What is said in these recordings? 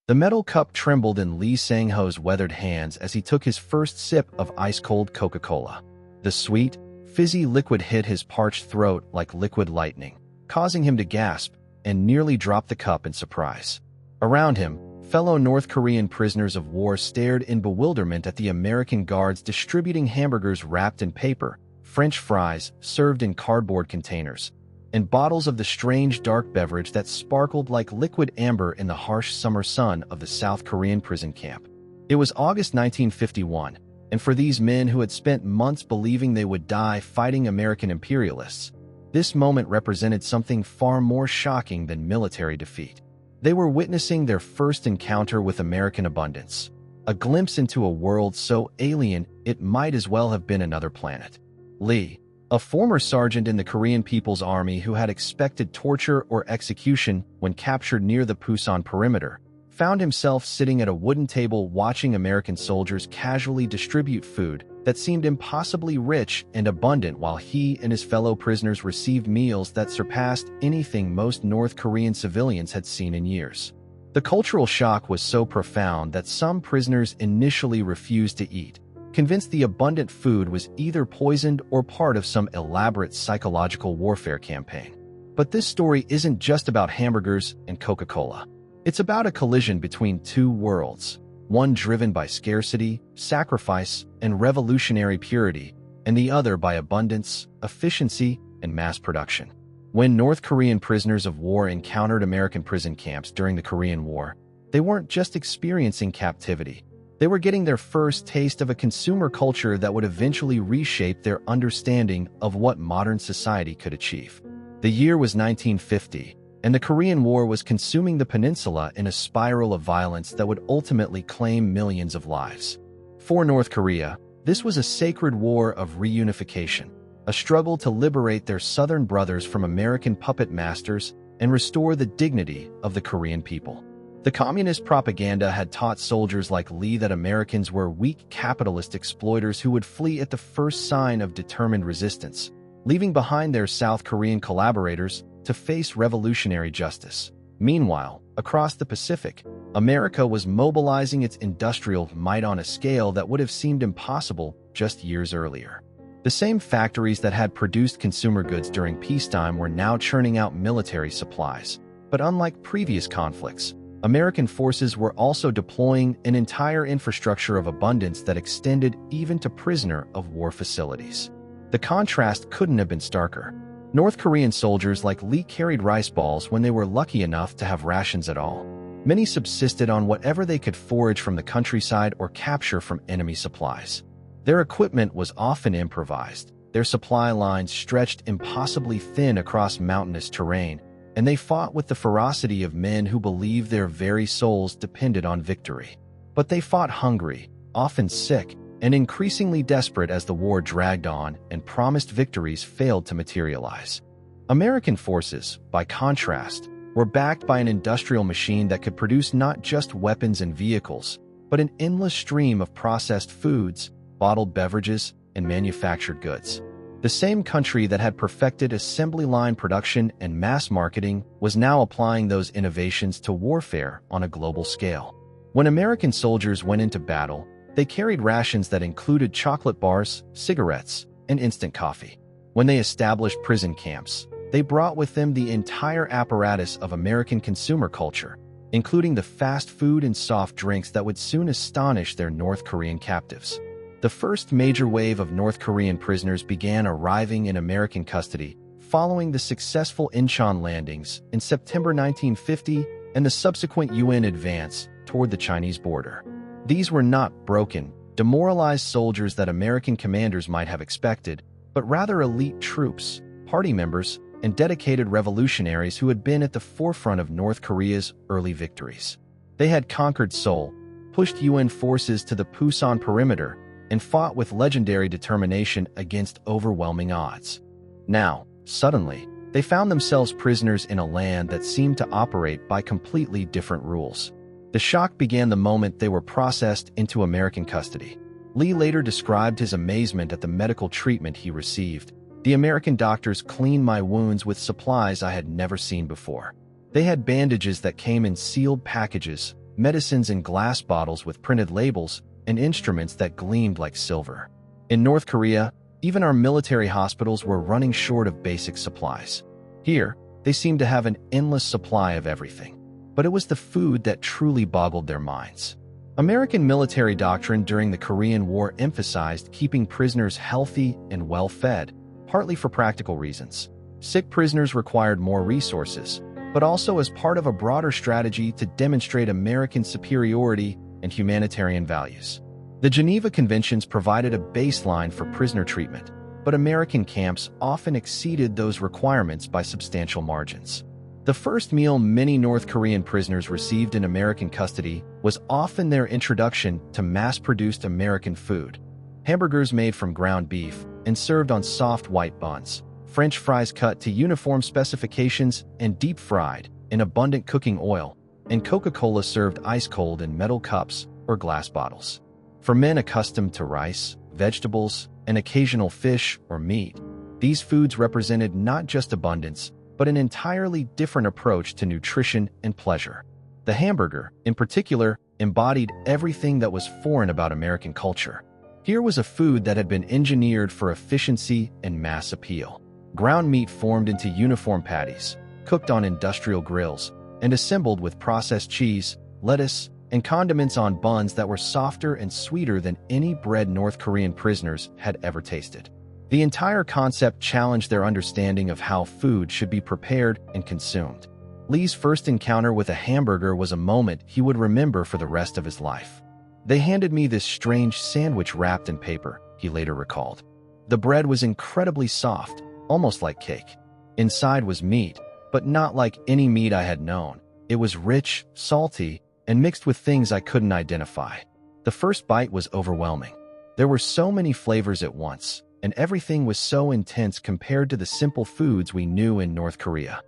The metal cup trembled in Lee Sang-ho's weathered hands as he took his first sip of ice-cold Coca-Cola. The sweet, fizzy liquid hit his parched throat like liquid lightning, causing him to gasp and nearly drop the cup in surprise. Around him, fellow North Korean prisoners of war stared in bewilderment at the American guards distributing hamburgers wrapped in paper, French fries served in cardboard containers, and bottles of the strange dark beverage that sparkled like liquid amber in the harsh summer sun of the South Korean prison camp. It was August 1951, and for these men who had spent months believing they would die fighting American imperialists, this moment represented something far more shocking than military defeat. They were witnessing their first encounter with American abundance, a glimpse into a world so alien it might as well have been another planet. Lee, a former sergeant in the Korean People's Army who had expected torture or execution when captured near the Pusan perimeter, found himself sitting at a wooden table watching American soldiers casually distribute food that seemed impossibly rich and abundant while he and his fellow prisoners received meals that surpassed anything most North Korean civilians had seen in years. The cultural shock was so profound that some prisoners initially refused to eat, convinced the abundant food was either poisoned or part of some elaborate psychological warfare campaign. But this story isn't just about hamburgers and Coca-Cola. It's about a collision between two worlds, one driven by scarcity, sacrifice, and revolutionary purity, and the other by abundance, efficiency, and mass production. When North Korean prisoners of war encountered American prison camps during the Korean War, they weren't just experiencing captivity. They were getting their first taste of a consumer culture that would eventually reshape their understanding of what modern society could achieve. The year was 1950, and the Korean War was consuming the peninsula in a spiral of violence that would ultimately claim millions of lives. For North Korea, this was a sacred war of reunification, a struggle to liberate their southern brothers from American puppet masters and restore the dignity of the Korean people. The communist propaganda had taught soldiers like Lee that Americans were weak capitalist exploiters who would flee at the first sign of determined resistance, leaving behind their South Korean collaborators to face revolutionary justice. Meanwhile, across the Pacific, America was mobilizing its industrial might on a scale that would have seemed impossible just years earlier. The same factories that had produced consumer goods during peacetime were now churning out military supplies. But unlike previous conflicts, American forces were also deploying an entire infrastructure of abundance that extended even to prisoner of war facilities. The contrast couldn't have been starker. North Korean soldiers like Lee carried rice balls when they were lucky enough to have rations at all. Many subsisted on whatever they could forage from the countryside or capture from enemy supplies. Their equipment was often improvised, their supply lines stretched impossibly thin across mountainous terrain, and they fought with the ferocity of men who believed their very souls depended on victory. But they fought hungry, often sick, and increasingly desperate as the war dragged on and promised victories failed to materialize. American forces, by contrast, were backed by an industrial machine that could produce not just weapons and vehicles, but an endless stream of processed foods, bottled beverages, and manufactured goods. The same country that had perfected assembly line production and mass marketing was now applying those innovations to warfare on a global scale. When American soldiers went into battle, they carried rations that included chocolate bars, cigarettes, and instant coffee. When they established prison camps, they brought with them the entire apparatus of American consumer culture, including the fast food and soft drinks that would soon astonish their North Korean captives. The first major wave of North Korean prisoners began arriving in American custody following the successful Incheon landings in September 1950 and the subsequent UN advance toward the Chinese border. These were not broken, demoralized soldiers that American commanders might have expected, but rather elite troops, party members, and dedicated revolutionaries who had been at the forefront of North Korea's early victories. They had conquered Seoul, pushed UN forces to the Pusan perimeter, and fought with legendary determination against overwhelming odds. Now, suddenly, they found themselves prisoners in a land that seemed to operate by completely different rules. The shock began the moment they were processed into American custody. Lee later described his amazement at the medical treatment he received. The American doctors cleaned my wounds with supplies I had never seen before. They had bandages that came in sealed packages, medicines in glass bottles with printed labels, and instruments that gleamed like silver. In North Korea, even our military hospitals were running short of basic supplies. Here, they seemed to have an endless supply of everything. But it was the food that truly boggled their minds. American military doctrine during the Korean War emphasized keeping prisoners healthy and well-fed, partly for practical reasons. Sick prisoners required more resources, but also as part of a broader strategy to demonstrate American superiority and humanitarian values. The Geneva Conventions provided a baseline for prisoner treatment, but American camps often exceeded those requirements by substantial margins. The first meal many North Korean prisoners received in American custody was often their introduction to mass-produced American food. Hamburgers made from ground beef and served on soft white buns, French fries cut to uniform specifications and deep-fried in abundant cooking oil, and Coca-Cola served ice-cold in metal cups or glass bottles. For men accustomed to rice, vegetables, and occasional fish or meat, these foods represented not just abundance, but an entirely different approach to nutrition and pleasure. The hamburger, in particular, embodied everything that was foreign about American culture. Here was a food that had been engineered for efficiency and mass appeal. Ground meat formed into uniform patties, cooked on industrial grills, and assembled with processed cheese, lettuce, and condiments on buns that were softer and sweeter than any bread North Korean prisoners had ever tasted. The entire concept challenged their understanding of how food should be prepared and consumed. Lee's first encounter with a hamburger was a moment he would remember for the rest of his life. "They handed me this strange sandwich wrapped in paper," he later recalled. The bread was incredibly soft, almost like cake. Inside was meat, but not like any meat I had known. It was rich, salty, and mixed with things I couldn't identify. The first bite was overwhelming. There were so many flavors at once, and everything was so intense compared to the simple foods we knew in North Korea.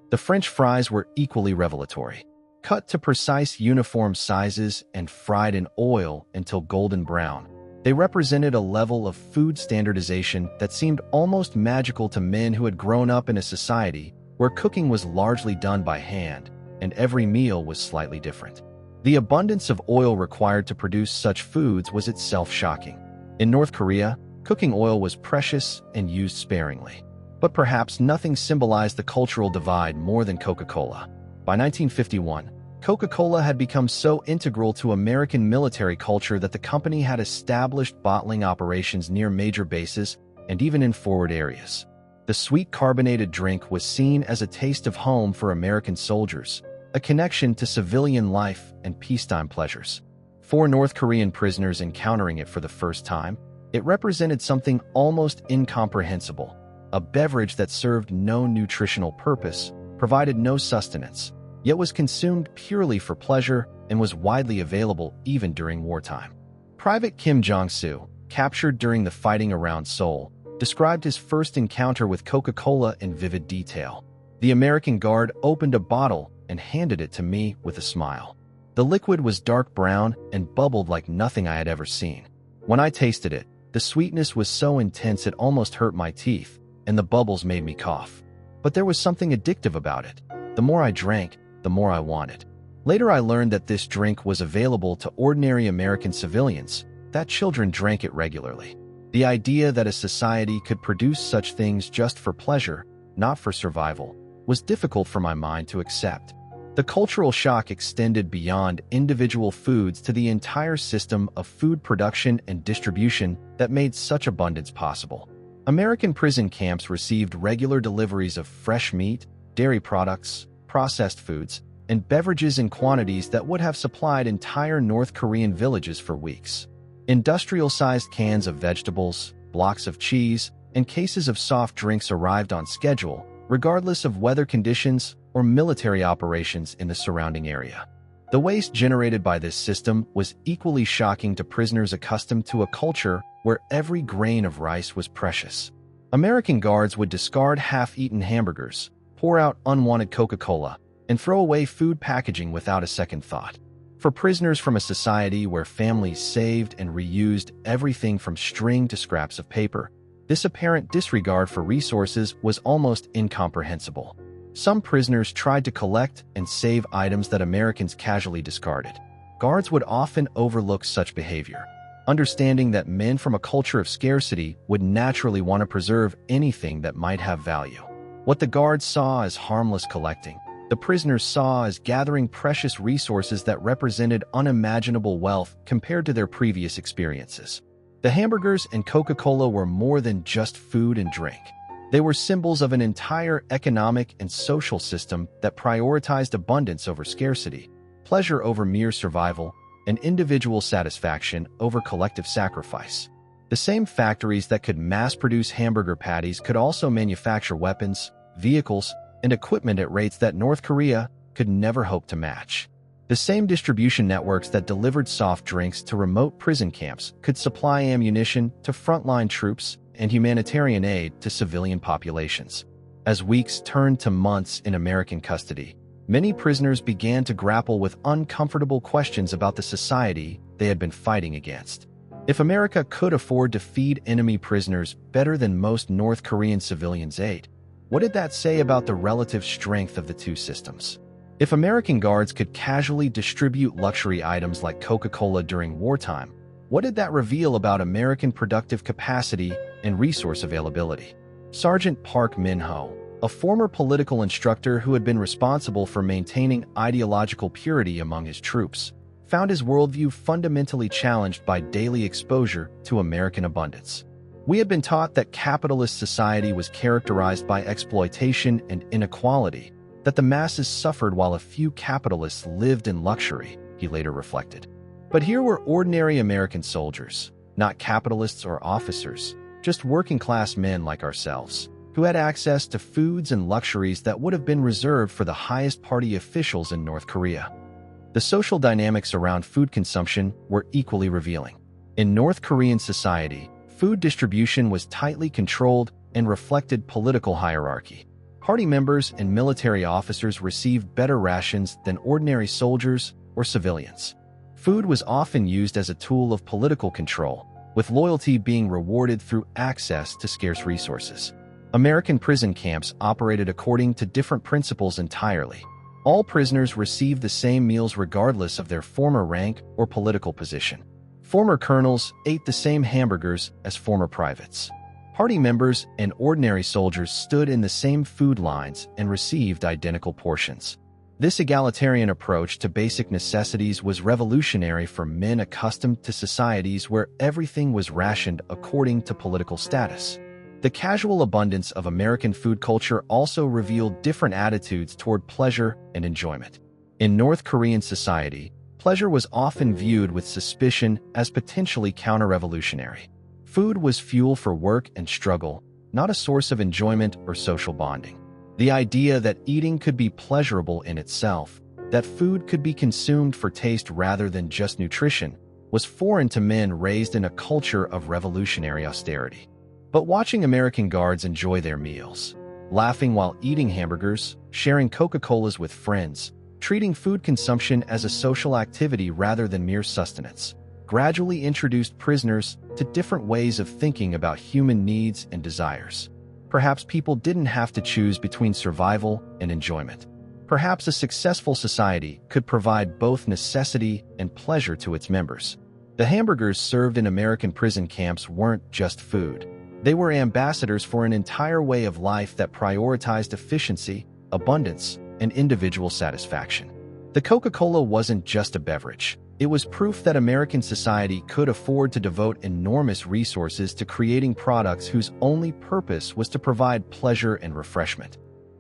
The French fries were equally revelatory. Cut to precise uniform sizes and fried in oil until golden brown, they represented a level of food standardization that seemed almost magical to men who had grown up in a society where cooking was largely done by hand, and every meal was slightly different. The abundance of oil required to produce such foods was itself shocking. In North Korea, cooking oil was precious and used sparingly. But perhaps nothing symbolized the cultural divide more than Coca-Cola. By 1951, Coca-Cola had become so integral to American military culture that the company had established bottling operations near major bases and even in forward areas. The sweet carbonated drink was seen as a taste of home for American soldiers, a connection to civilian life and peacetime pleasures. For North Korean prisoners encountering it for the first time, it represented something almost incomprehensible, a beverage that served no nutritional purpose, provided no sustenance, yet was consumed purely for pleasure and was widely available even during wartime. Private Kim Jong-soo, captured during the fighting around Seoul, described his first encounter with Coca-Cola in vivid detail. "The American guard opened a bottle and handed it to me with a smile. The liquid was dark brown and bubbled like nothing I had ever seen. When I tasted it, the sweetness was so intense it almost hurt my teeth, and the bubbles made me cough. But there was something addictive about it. The more I drank, the more I wanted." Later I learned that this drink was available to ordinary American civilians, that children drank it regularly. The idea that a society could produce such things just for pleasure, not for survival, was difficult for my mind to accept. The cultural shock extended beyond individual foods to the entire system of food production and distribution that made such abundance possible. American prison camps received regular deliveries of fresh meat, dairy products, processed foods, and beverages in quantities that would have supplied entire North Korean villages for weeks. Industrial-sized cans of vegetables, blocks of cheese, and cases of soft drinks arrived on schedule, regardless of weather conditions or military operations in the surrounding area. The waste generated by this system was equally shocking to prisoners accustomed to a culture where every grain of rice was precious. American guards would discard half-eaten hamburgers, pour out unwanted Coca-Cola, and throw away food packaging without a second thought. For prisoners from a society where families saved and reused everything from string to scraps of paper, this apparent disregard for resources was almost incomprehensible. Some prisoners tried to collect and save items that Americans casually discarded. guards would often overlook such behavior, understanding that men from a culture of scarcity would naturally want to preserve anything that might have value. What the guards saw as harmless collecting, the prisoners saw as gathering precious resources that represented unimaginable wealth compared to their previous experiences. The hamburgers and Coca-Cola were more than just food and drink. They were symbols of an entire economic and social system that prioritized abundance over scarcity, pleasure over mere survival, and individual satisfaction over collective sacrifice. The same factories that could mass-produce hamburger patties could also manufacture weapons, vehicles, and equipment at rates that North Korea could never hope to match. The same distribution networks that delivered soft drinks to remote prison camps could supply ammunition to frontline troops and humanitarian aid to civilian populations. As weeks turned to months in American custody, many prisoners began to grapple with uncomfortable questions about the society they had been fighting against. If America could afford to feed enemy prisoners better than most North Korean civilians ate, what did that say about the relative strength of the two systems? If American guards could casually distribute luxury items like Coca-Cola during wartime, what did that reveal about American productive capacity and resource availability? Sergeant Park Min-ho, a former political instructor who had been responsible for maintaining ideological purity among his troops, found his worldview fundamentally challenged by daily exposure to American abundance. We had been taught that capitalist society was characterized by exploitation and inequality, that the masses suffered while a few capitalists lived in luxury, he later reflected. But here were ordinary American soldiers, not capitalists or officers, just working-class men like ourselves, who had access to foods and luxuries that would have been reserved for the highest party officials in North Korea. The social dynamics around food consumption were equally revealing. In North Korean society, food distribution was tightly controlled and reflected political hierarchy. Party members and military officers received better rations than ordinary soldiers or civilians. Food was often used as a tool of political control, with loyalty being rewarded through access to scarce resources. American prison camps operated according to different principles entirely. All prisoners received the same meals regardless of their former rank or political position. Former colonels ate the same hamburgers as former privates. Party members and ordinary soldiers stood in the same food lines and received identical portions. This egalitarian approach to basic necessities was revolutionary for men accustomed to societies where everything was rationed according to political status. The casual abundance of American food culture also revealed different attitudes toward pleasure and enjoyment. In North Korean society, pleasure was often viewed with suspicion as potentially counter-revolutionary. Food was fuel for work and struggle, not a source of enjoyment or social bonding. The idea that eating could be pleasurable in itself, that food could be consumed for taste rather than just nutrition, was foreign to men raised in a culture of revolutionary austerity. But watching American guards enjoy their meals, laughing while eating hamburgers, sharing Coca-Colas with friends, treating food consumption as a social activity rather than mere sustenance, gradually introduced prisoners to different ways of thinking about human needs and desires. Perhaps people didn't have to choose between survival and enjoyment. Perhaps a successful society could provide both necessity and pleasure to its members. The hamburgers served in American prison camps weren't just food. They were ambassadors for an entire way of life that prioritized efficiency, abundance, and individual satisfaction. The Coca-Cola wasn't just a beverage. It was proof that American society could afford to devote enormous resources to creating products whose only purpose was to provide pleasure and refreshment.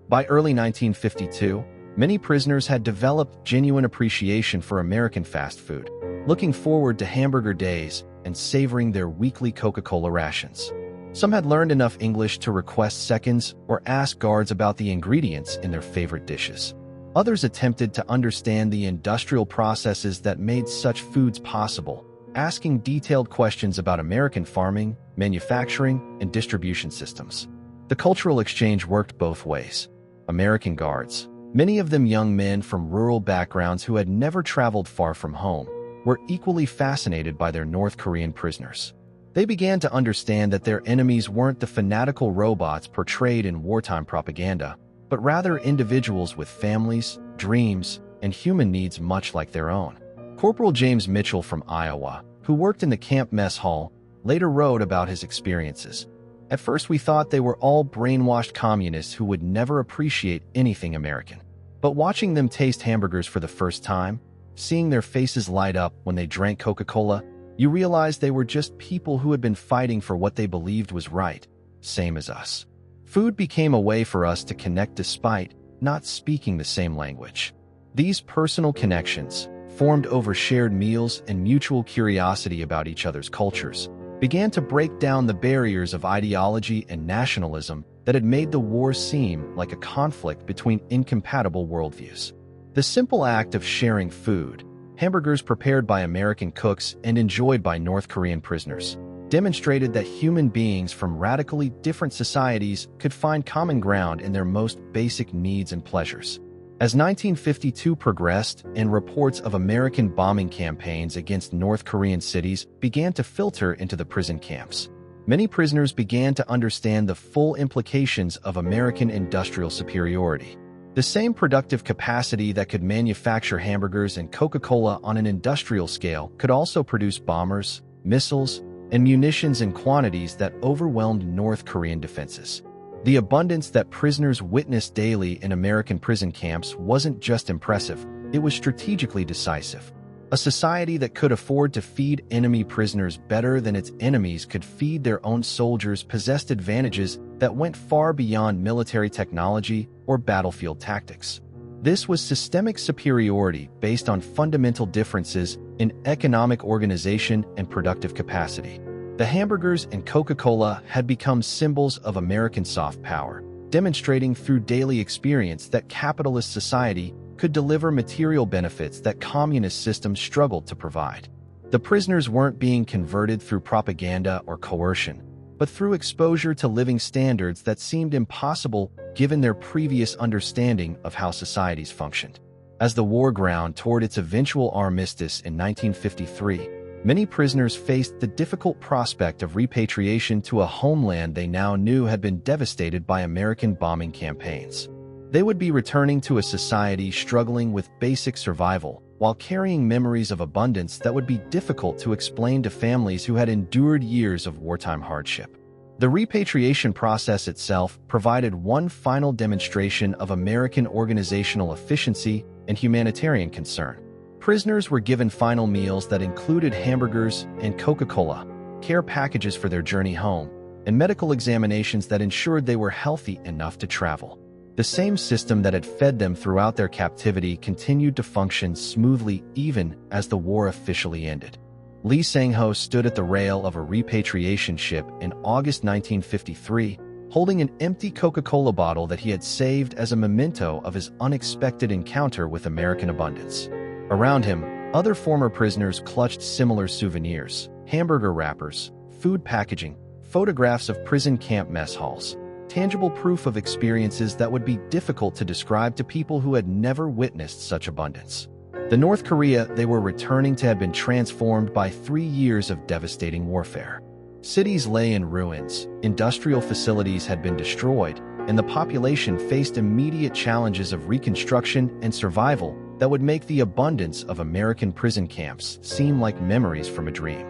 By early 1952, many prisoners had developed genuine appreciation for American fast food, looking forward to hamburger days and savoring their weekly Coca-Cola rations. Some had learned enough English to request seconds or ask guards about the ingredients in their favorite dishes. Others attempted to understand the industrial processes that made such foods possible, asking detailed questions about American farming, manufacturing, and distribution systems. The cultural exchange worked both ways. American guards, many of them young men from rural backgrounds who had never traveled far from home, were equally fascinated by their North Korean prisoners. They began to understand that their enemies weren't the fanatical robots portrayed in wartime propaganda, but rather individuals with families, dreams, and human needs much like their own. Corporal James Mitchell from Iowa, who worked in the camp mess hall, later wrote about his experiences. At first we thought they were all brainwashed communists who would never appreciate anything American. But watching them taste hamburgers for the first time, seeing their faces light up when they drank Coca-Cola, you realize they were just people who had been fighting for what they believed was right, same as us. Food became a way for us to connect despite not speaking the same language. These personal connections, formed over shared meals and mutual curiosity about each other's cultures, began to break down the barriers of ideology and nationalism that had made the war seem like a conflict between incompatible worldviews. The simple act of sharing food, hamburgers prepared by American cooks and enjoyed by North Korean prisoners, demonstrated that human beings from radically different societies could find common ground in their most basic needs and pleasures. As 1952 progressed and reports of American bombing campaigns against North Korean cities began to filter into the prison camps, many prisoners began to understand the full implications of American industrial superiority. The same productive capacity that could manufacture hamburgers and Coca-Cola on an industrial scale could also produce bombers, missiles, and munitions in quantities that overwhelmed North Korean defenses. The abundance that prisoners witnessed daily in American prison camps wasn't just impressive, it was strategically decisive. A society that could afford to feed enemy prisoners better than its enemies could feed their own soldiers possessed advantages that went far beyond military technology or battlefield tactics. This was systemic superiority based on fundamental differences in economic organization and productive capacity. The hamburgers and Coca-Cola had become symbols of American soft power, demonstrating through daily experience that capitalist society could deliver material benefits that communist systems struggled to provide. The prisoners weren't being converted through propaganda or coercion, but through exposure to living standards that seemed impossible given their previous understanding of how societies functioned. As the war ground toward its eventual armistice in 1953, many prisoners faced the difficult prospect of repatriation to a homeland they now knew had been devastated by American bombing campaigns. They would be returning to a society struggling with basic survival, while carrying memories of abundance that would be difficult to explain to families who had endured years of wartime hardship. The repatriation process itself provided one final demonstration of American organizational efficiency and humanitarian concern. Prisoners were given final meals that included hamburgers and Coca-Cola, care packages for their journey home, and medical examinations that ensured they were healthy enough to travel. The same system that had fed them throughout their captivity continued to function smoothly even as the war officially ended. Lee Sang-ho stood at the rail of a repatriation ship in August 1953, holding an empty Coca-Cola bottle that he had saved as a memento of his unexpected encounter with American abundance. Around him, other former prisoners clutched similar souvenirs, hamburger wrappers, food packaging, photographs of prison camp mess halls, tangible proof of experiences that would be difficult to describe to people who had never witnessed such abundance. The North Korea they were returning to had been transformed by 3 years of devastating warfare. Cities lay in ruins, industrial facilities had been destroyed, and the population faced immediate challenges of reconstruction and survival that would make the abundance of American prison camps seem like memories from a dream.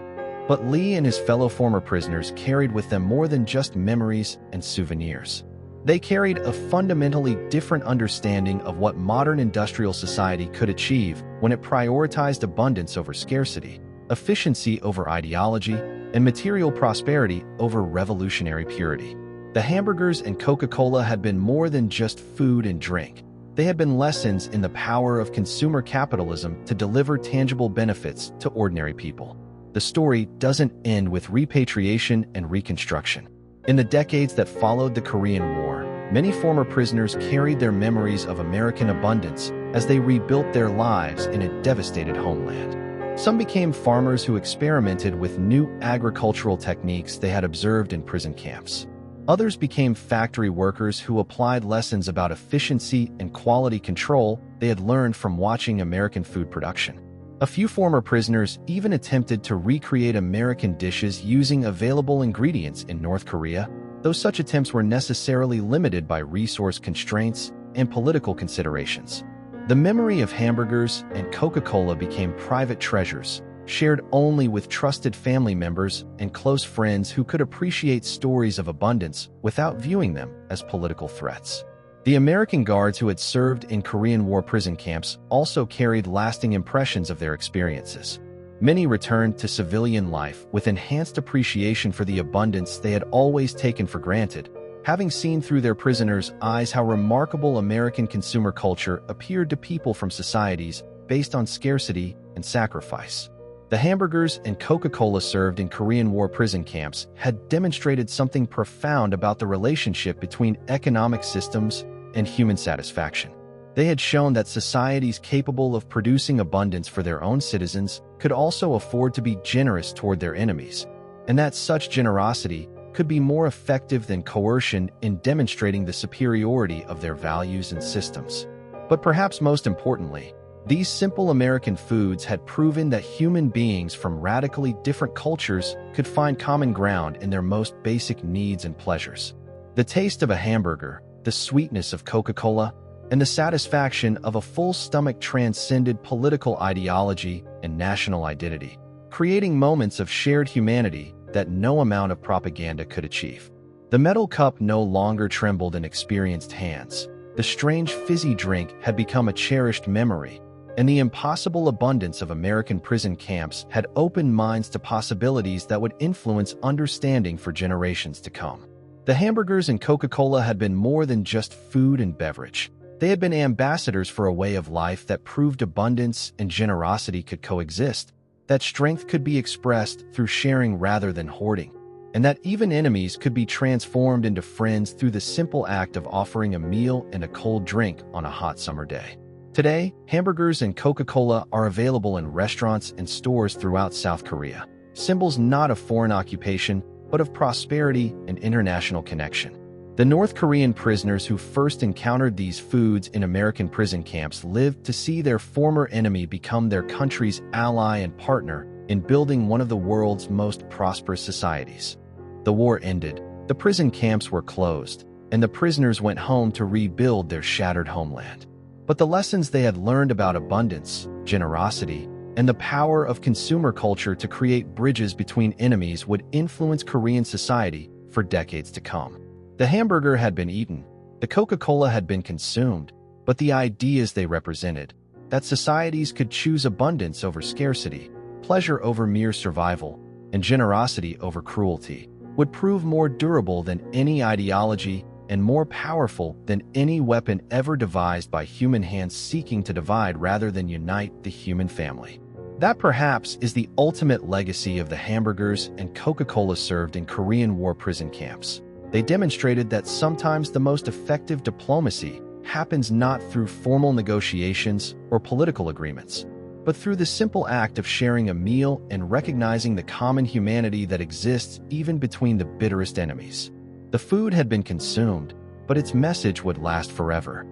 But Lee and his fellow former prisoners carried with them more than just memories and souvenirs. They carried a fundamentally different understanding of what modern industrial society could achieve when it prioritized abundance over scarcity, efficiency over ideology, and material prosperity over revolutionary purity. The hamburgers and Coca-Cola had been more than just food and drink. They had been lessons in the power of consumer capitalism to deliver tangible benefits to ordinary people. The story doesn't end with repatriation and reconstruction. In the decades that followed the Korean War, many former prisoners carried their memories of American abundance as they rebuilt their lives in a devastated homeland. Some became farmers who experimented with new agricultural techniques they had observed in prison camps. Others became factory workers who applied lessons about efficiency and quality control they had learned from watching American food production. A few former prisoners even attempted to recreate American dishes using available ingredients in North Korea, though such attempts were necessarily limited by resource constraints and political considerations. The memory of hamburgers and Coca-Cola became private treasures, shared only with trusted family members and close friends who could appreciate stories of abundance without viewing them as political threats. The American guards who had served in Korean War prison camps also carried lasting impressions of their experiences. Many returned to civilian life with enhanced appreciation for the abundance they had always taken for granted, having seen through their prisoners' eyes how remarkable American consumer culture appeared to people from societies based on scarcity and sacrifice. The hamburgers and Coca-Cola served in Korean War prison camps had demonstrated something profound about the relationship between economic systems and human satisfaction. They had shown that societies capable of producing abundance for their own citizens could also afford to be generous toward their enemies, and that such generosity could be more effective than coercion in demonstrating the superiority of their values and systems. But perhaps most importantly, these simple American foods had proven that human beings from radically different cultures could find common ground in their most basic needs and pleasures. The taste of a hamburger, the sweetness of Coca-Cola, and the satisfaction of a full stomach transcended political ideology and national identity, creating moments of shared humanity that no amount of propaganda could achieve. The metal cup no longer trembled in experienced hands. The strange fizzy drink had become a cherished memory, and the impossible abundance of American prison camps had opened minds to possibilities that would influence understanding for generations to come. The hamburgers and Coca-Cola had been more than just food and beverage. They had been ambassadors for a way of life that proved abundance and generosity could coexist, that strength could be expressed through sharing rather than hoarding, and that even enemies could be transformed into friends through the simple act of offering a meal and a cold drink on a hot summer day. Today, hamburgers and Coca-Cola are available in restaurants and stores throughout South Korea, symbols not of foreign occupation, but of prosperity and international connection. The North Korean prisoners who first encountered these foods in American prison camps lived to see their former enemy become their country's ally and partner in building one of the world's most prosperous societies. The war ended, the prison camps were closed, and the prisoners went home to rebuild their shattered homeland. But the lessons they had learned about abundance, generosity, and the power of consumer culture to create bridges between enemies would influence Korean society for decades to come. The hamburger had been eaten, the Coca-Cola had been consumed, but the ideas they represented, that societies could choose abundance over scarcity, pleasure over mere survival, and generosity over cruelty, would prove more durable than any ideology and more powerful than any weapon ever devised by human hands seeking to divide rather than unite the human family. That perhaps is the ultimate legacy of the hamburgers and Coca-Cola served in Korean War prison camps. They demonstrated that sometimes the most effective diplomacy happens not through formal negotiations or political agreements, but through the simple act of sharing a meal and recognizing the common humanity that exists even between the bitterest enemies. The food had been consumed, but its message would last forever.